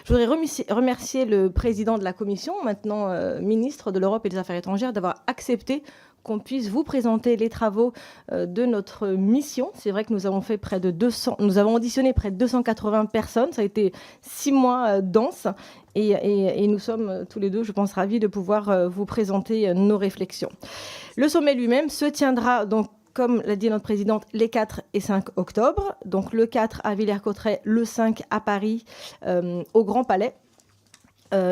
Je voudrais remercier le président de la Commission, maintenant ministre de l'Europe et des Affaires étrangères, d'avoir accepté qu'on puisse vous présenter les travaux de notre mission. C'est vrai que nous avons auditionné près de 280 personnes. Ça a été 6 mois denses. Et nous sommes tous les deux, je pense, ravis de pouvoir vous présenter nos réflexions. Le sommet lui-même se tiendra donc, comme l'a dit notre présidente, les 4 et 5 octobre. Donc le 4 à Villers-Cotterêts, le 5 à Paris, au Grand Palais.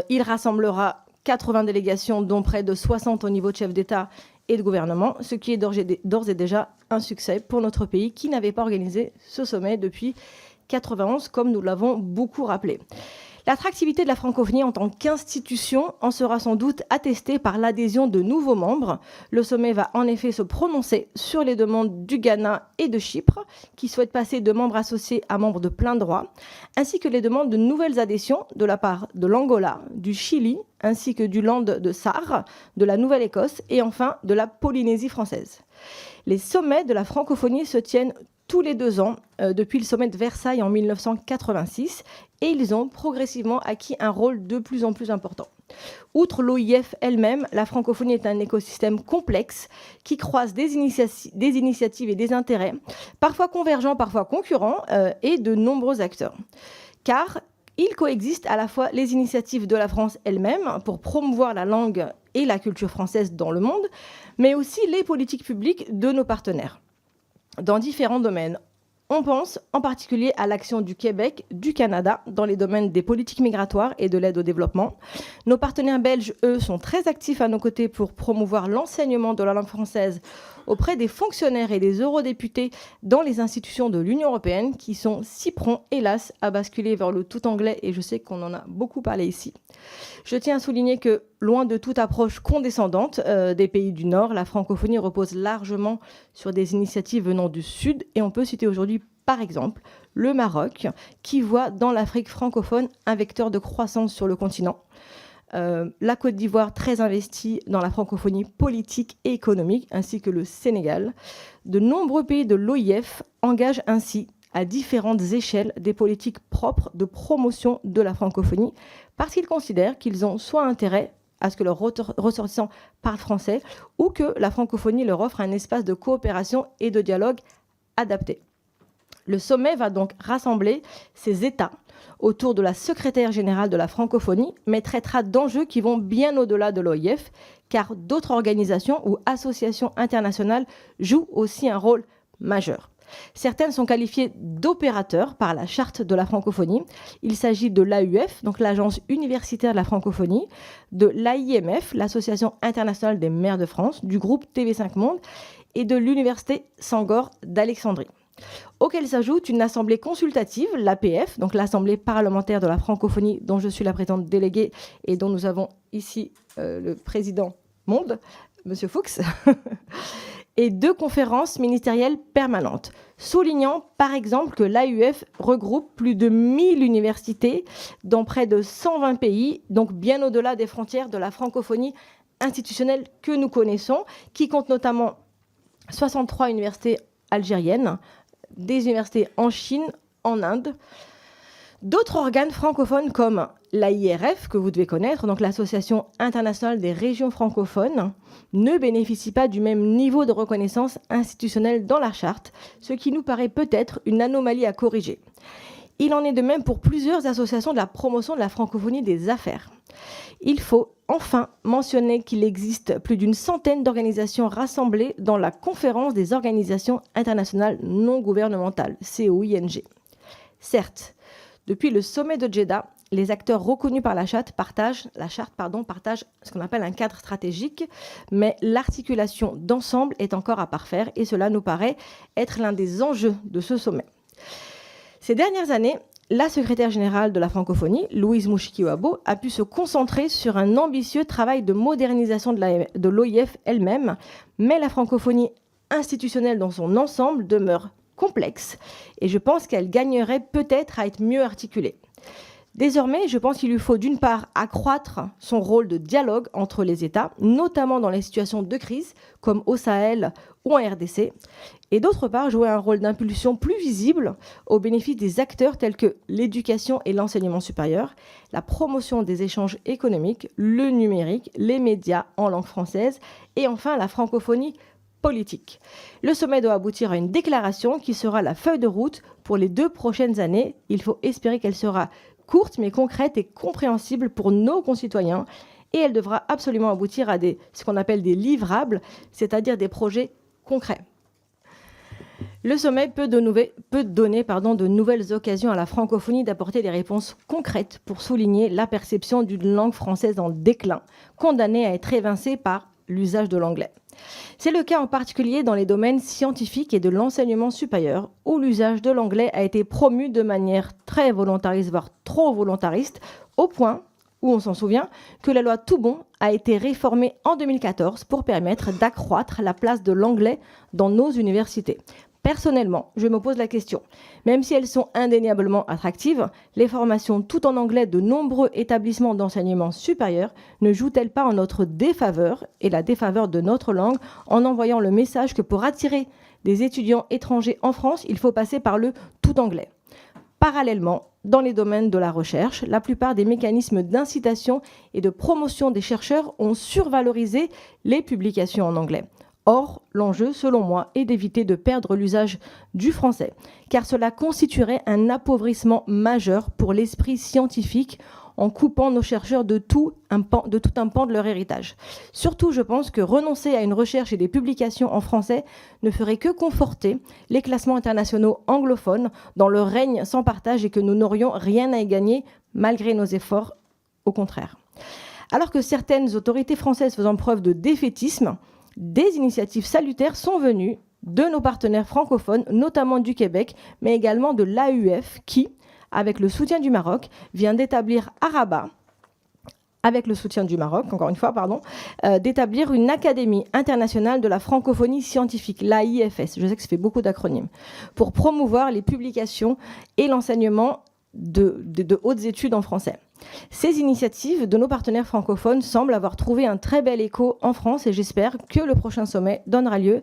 Il rassemblera 80 délégations, dont près de 60 au niveau de chef d'État et de gouvernement, ce qui est d'ores et déjà un succès pour notre pays qui n'avait pas organisé ce sommet depuis 91, comme nous l'avons beaucoup rappelé. L'attractivité de la francophonie en tant qu'institution en sera sans doute attestée par l'adhésion de nouveaux membres. Le sommet va en effet se prononcer sur les demandes du Ghana et de Chypre, qui souhaitent passer de membres associés à membres de plein droit, ainsi que les demandes de nouvelles adhésions de la part de l'Angola, du Chili, ainsi que du Land de Sarre, de la Nouvelle-Écosse et enfin de la Polynésie française. Les sommets de la francophonie se tiennent tous les 2 ans depuis le sommet de Versailles en 1986 et ils ont progressivement acquis un rôle de plus en plus important. Outre l'OIF elle-même, la francophonie est un écosystème complexe qui croise des initiatives et des intérêts, parfois convergents, parfois concurrents, et de nombreux acteurs. Car il coexiste à la fois les initiatives de la France elle-même pour promouvoir la langue et la culture française dans le monde, mais aussi les politiques publiques de nos partenaires dans différents domaines. On pense en particulier à l'action du Québec, du Canada, dans les domaines des politiques migratoires et de l'aide au développement. Nos partenaires belges, eux, sont très actifs à nos côtés pour promouvoir l'enseignement de la langue française auprès des fonctionnaires et des eurodéputés dans les institutions de l'Union européenne, qui sont si prompts, hélas, à basculer vers le tout anglais, et je sais qu'on en a beaucoup parlé ici. Je tiens à souligner que, loin de toute approche condescendante des pays du Nord, la francophonie repose largement sur des initiatives venant du Sud, et on peut citer aujourd'hui, par exemple, le Maroc, qui voit dans l'Afrique francophone un vecteur de croissance sur le continent. La Côte d'Ivoire, très investie dans la francophonie politique et économique, ainsi que le Sénégal. De nombreux pays de l'OIF engagent ainsi, à différentes échelles, des politiques propres de promotion de la francophonie, parce qu'ils considèrent qu'ils ont soit intérêt à ce que leurs ressortissants parlent français, ou que la francophonie leur offre un espace de coopération et de dialogue adapté. Le sommet va donc rassembler ces États autour de la secrétaire générale de la francophonie, mais traitera d'enjeux qui vont bien au-delà de l'OIF, car d'autres organisations ou associations internationales jouent aussi un rôle majeur. Certaines sont qualifiées d'opérateurs par la charte de la francophonie. Il s'agit de l'AUF, donc l'Agence universitaire de la francophonie, de l'AIMF, l'Association internationale des maires de France, du groupe TV5 Monde et de l'Université Senghor d'Alexandrie. Auquel s'ajoute une assemblée consultative, l'APF, donc l'Assemblée parlementaire de la francophonie, dont je suis la présidente déléguée et dont nous avons ici le président Monde, M. Fuchs, et 2 conférences ministérielles permanentes, soulignant par exemple que l'AUF regroupe plus de 1000 universités dans près de 120 pays, donc bien au-delà des frontières de la francophonie institutionnelle que nous connaissons, qui compte notamment 63 universités algériennes, des universités en Chine, en Inde. D'autres organes francophones comme l'AIRF, que vous devez connaître, donc l'Association internationale des régions francophones, ne bénéficient pas du même niveau de reconnaissance institutionnelle dans la charte, ce qui nous paraît peut-être une anomalie à corriger. Il en est de même pour plusieurs associations de la promotion de la francophonie des affaires. Il faut enfin mentionner qu'il existe plus d'une centaine d'organisations rassemblées dans la Conférence des organisations internationales non gouvernementales, COING. Certes, depuis le sommet de Jeddah, les acteurs reconnus par la charte partagent ce qu'on appelle un cadre stratégique, mais l'articulation d'ensemble est encore à parfaire et cela nous paraît être l'un des enjeux de ce sommet. Ces dernières années, la secrétaire générale de la francophonie, Louise Mouchikiwabo, a pu se concentrer sur un ambitieux travail de modernisation de l'OIF elle-même, mais la francophonie institutionnelle dans son ensemble demeure complexe et je pense qu'elle gagnerait peut-être à être mieux articulée. Désormais, je pense qu'il lui faut d'une part accroître son rôle de dialogue entre les États, notamment dans les situations de crise, comme au Sahel ou en RDC, et d'autre part jouer un rôle d'impulsion plus visible au bénéfice des acteurs tels que l'éducation et l'enseignement supérieur, la promotion des échanges économiques, le numérique, les médias en langue française et enfin la francophonie politique. Le sommet doit aboutir à une déclaration qui sera la feuille de route pour les 2 prochaines années. Il faut espérer qu'elle sera courte mais concrète et compréhensible pour nos concitoyens et elle devra absolument aboutir à ce qu'on appelle des livrables, c'est-à-dire des projets concrets. Le sommet peut donner de nouvelles occasions à la francophonie d'apporter des réponses concrètes pour souligner la perception d'une langue française en déclin, condamnée à être évincée par l'usage de l'anglais. C'est le cas en particulier dans les domaines scientifiques et de l'enseignement supérieur, où l'usage de l'anglais a été promu de manière très volontariste, voire trop volontariste, au point où on s'en souvient que la loi Toubon a été réformée en 2014 pour permettre d'accroître la place de l'anglais dans nos universités. Personnellement, je me pose la question. Même si elles sont indéniablement attractives, les formations tout en anglais de nombreux établissements d'enseignement supérieur ne jouent-elles pas en notre défaveur et la défaveur de notre langue en envoyant le message que pour attirer des étudiants étrangers en France, il faut passer par le tout anglais ? Parallèlement, dans les domaines de la recherche, la plupart des mécanismes d'incitation et de promotion des chercheurs ont survalorisé les publications en anglais. Or, l'enjeu, selon moi, est d'éviter de perdre l'usage du français, car cela constituerait un appauvrissement majeur pour l'esprit scientifique en coupant nos chercheurs de tout un pan de leur héritage. Surtout, je pense que renoncer à une recherche et des publications en français ne ferait que conforter les classements internationaux anglophones dans leur règne sans partage et que nous n'aurions rien à y gagner malgré nos efforts, au contraire. Alors que certaines autorités françaises faisant preuve de défaitisme, des initiatives salutaires sont venues de nos partenaires francophones, notamment du Québec, mais également de l'AUF, qui, avec le soutien du Maroc, vient d'établir à Rabat, d'établir une Académie internationale de la francophonie scientifique, l'AIFS, je sais que ça fait beaucoup d'acronymes, pour promouvoir les publications et l'enseignement de hautes études en français. Ces initiatives de nos partenaires francophones semblent avoir trouvé un très bel écho en France et j'espère que le prochain sommet donnera lieu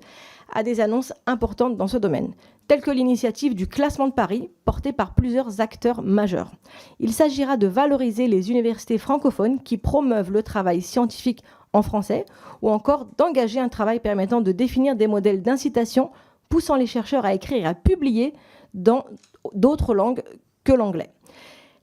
à des annonces importantes dans ce domaine, telles que l'initiative du classement de Paris, portée par plusieurs acteurs majeurs. Il s'agira de valoriser les universités francophones qui promeuvent le travail scientifique en français ou encore d'engager un travail permettant de définir des modèles d'incitation poussant les chercheurs à écrire et à publier dans d'autres langues que l'anglais.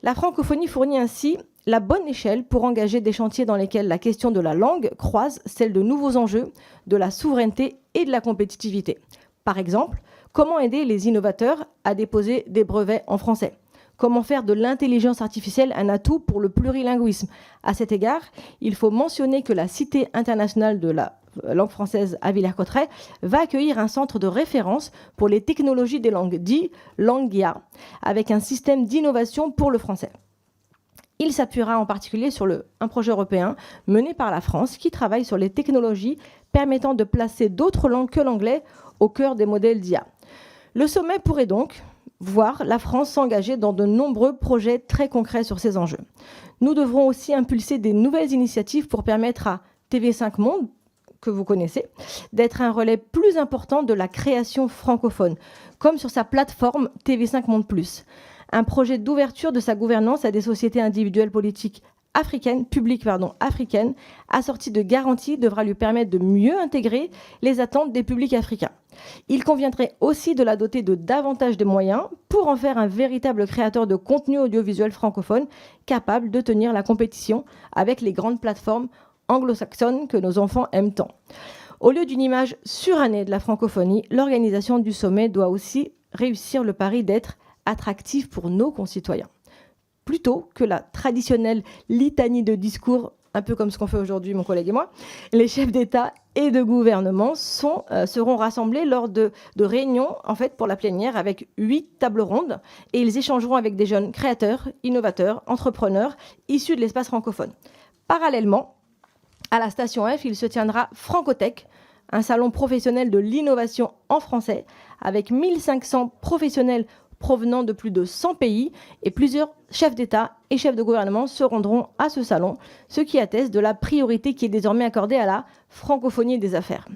La francophonie fournit ainsi la bonne échelle pour engager des chantiers dans lesquels la question de la langue croise celle de nouveaux enjeux, de la souveraineté et de la compétitivité. Par exemple, comment aider les innovateurs à déposer des brevets en français ? Comment faire de l'intelligence artificielle un atout pour le plurilinguisme ? À cet égard, il faut mentionner que la Cité internationale de la langue française à Villers-Cotterêts va accueillir un centre de référence pour les technologies des langues, dit Languia, avec un système d'innovation pour le français. Il s'appuiera en particulier sur un projet européen mené par la France qui travaille sur les technologies permettant de placer d'autres langues que l'anglais au cœur des modèles d'IA. Le sommet pourrait donc voir la France s'engager dans de nombreux projets très concrets sur ces enjeux. Nous devrons aussi impulser des nouvelles initiatives pour permettre à TV5 Monde, que vous connaissez, d'être un relais plus important de la création francophone, comme sur sa plateforme TV5 Monde Plus. Un projet d'ouverture de sa gouvernance à des sociétés individuelles politiques africaines, assorti de garanties, devra lui permettre de mieux intégrer les attentes des publics africains. Il conviendrait aussi de la doter de davantage de moyens pour en faire un véritable créateur de contenu audiovisuel francophone capable de tenir la compétition avec les grandes plateformes anglo-saxonnes que nos enfants aiment tant. Au lieu d'une image surannée de la francophonie, l'organisation du sommet doit aussi réussir le pari d'être attractive pour nos concitoyens. Plutôt que la traditionnelle litanie de discours, un peu comme ce qu'on fait aujourd'hui, mon collègue et moi, les chefs d'État et de gouvernement seront rassemblés lors de réunions en fait, pour la plénière avec 8 tables rondes et ils échangeront avec des jeunes créateurs, innovateurs, entrepreneurs issus de l'espace francophone. Parallèlement, à la station F, il se tiendra Francotech, un salon professionnel de l'innovation en français, avec 1500 professionnels provenant de plus de 100 pays et plusieurs chefs d'État et chefs de gouvernement se rendront à ce salon, ce qui atteste de la priorité qui est désormais accordée à la francophonie des affaires.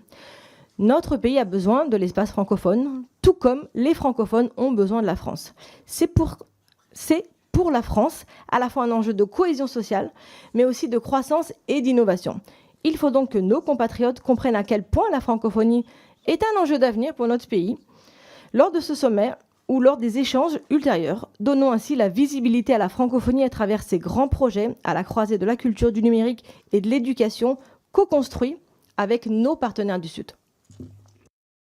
Notre pays a besoin de l'espace francophone, tout comme les francophones ont besoin de la France. C'est pour la France à la fois un enjeu de cohésion sociale, mais aussi de croissance et d'innovation. Il faut donc que nos compatriotes comprennent à quel point la francophonie est un enjeu d'avenir pour notre pays. Lors de ce sommet ou lors des échanges ultérieurs, donnons ainsi la visibilité à la francophonie à travers ces grands projets à la croisée de la culture, du numérique et de l'éducation co-construits avec nos partenaires du Sud.